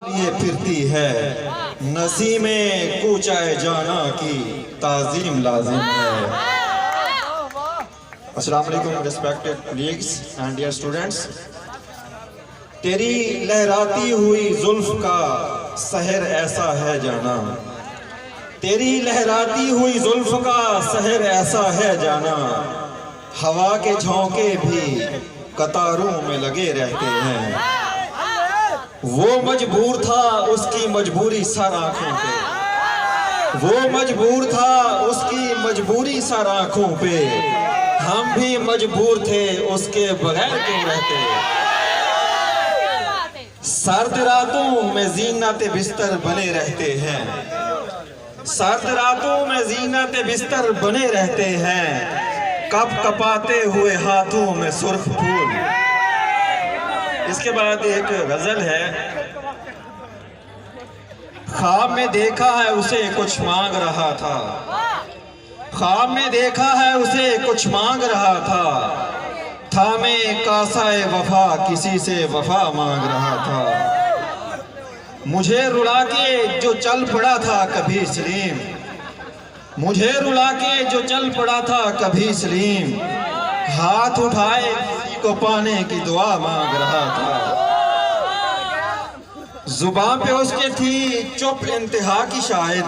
लिए फिरती है नसीमें कूचाए जाना की ताजीम लाजिम है। अस्सलाम वालेकुम respected colleagues and dear students. तेरी लहराती हुई जुल्फ का सहर ऐसा है जाना, तेरी लहराती हुई जुल्फ का सहर ऐसा है जाना, हवा के झोंके भी कतारों में लगे रहते हैं। वो मजबूर था उसकी मजबूरी सर आंखों पे, वो मजबूर था उसकी मजबूरी सर आंखों पे, हम भी मजबूर थे उसके बगैर क्यों रहते। सर्द रातों में जीनत बिस्तर बने रहते हैं, सर्द रातों में जीनत बिस्तर बने रहते हैं, कप कपाते हुए हाथों में सुर्ख फूल। इसके बाद एक गजल है। ख्वाब में देखा है उसे कुछ मांग रहा था, ख्वाब में देखा है उसे कुछ मांग रहा था, थामे कासाए वफा किसी से वफा मांग रहा था। मुझे रुला के जो चल पड़ा था कभी सलीम, मुझे रुला के जो चल पड़ा था कभी सलीम, हाथ उठाए को पाने की दुआ मांग रहा था। जुबान पे उसके थी चुप इंतहा की शायद,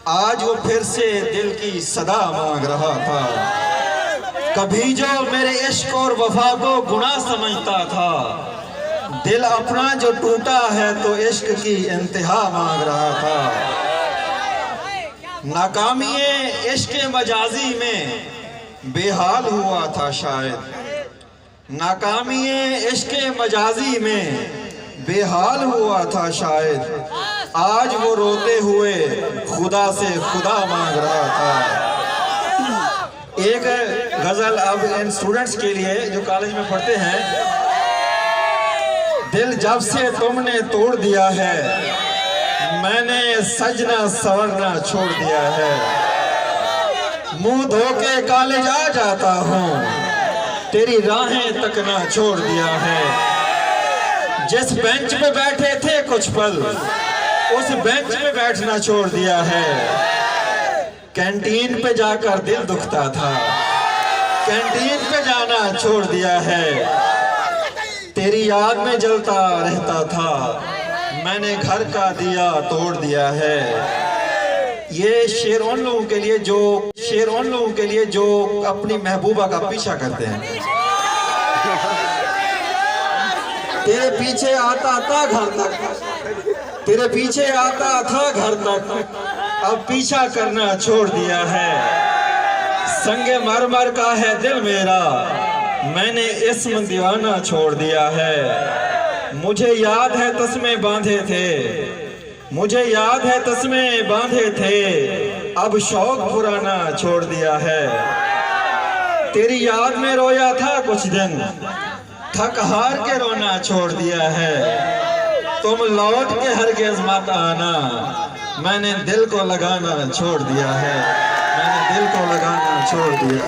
आज वो फिर से दिल की सदा मांग रहा था। कभी जो मेरे इश्क और वफा को गुनाह समझता था, दिल अपना जो टूटा है तो इश्क की इंतहा मांग रहा था। नाकामी इश्क मजाजी में बेहाल हुआ था शायद, नाकामी इश्क मजाजी में बेहाल हुआ था शायद, आज वो रोते हुए खुदा से खुदा मांग रहा था। एक गजल अब इन स्टूडेंट्स के लिए जो कॉलेज में पढ़ते हैं। दिल जब से तुमने तोड़ दिया है, मैंने सजना संवरना छोड़ दिया है, मुंह धो के कॉलेज आ जाता हूँ, तेरी राहें तक ना छोड़ दिया है। जिस बेंच पे बैठे थे कुछ पल, उस बेंच पे बैठना छोड़ दिया है। कैंटीन पे जाकर दिल दुखता था, कैंटीन पे जाना छोड़ दिया है। तेरी याद में जलता रहता था, मैंने घर का दिया तोड़ दिया है। ये शेर उन लोगों के लिए जो, शेर उन लोगों के लिए जो अपनी महबूबा का पीछा करते हैं। तेरे पीछे आता था घर तक, तेरे पीछे आता था घर तक, अब पीछा करना छोड़ दिया है। संगे मरमर का है दिल मेरा, मैंने इस्म दीवाना छोड़ दिया है। मुझे याद है तस्मे बांधे थे, मुझे याद है तस्मे बांधे थे, अब शौक पुराना छोड़ दिया है। तेरी याद में रोया था कुछ दिन, थक हार के रोना छोड़ दिया है। तुम लौट के हरगिज़ मत आना, मैंने दिल को लगाना छोड़ दिया है, मैंने दिल को लगाना छोड़ दिया।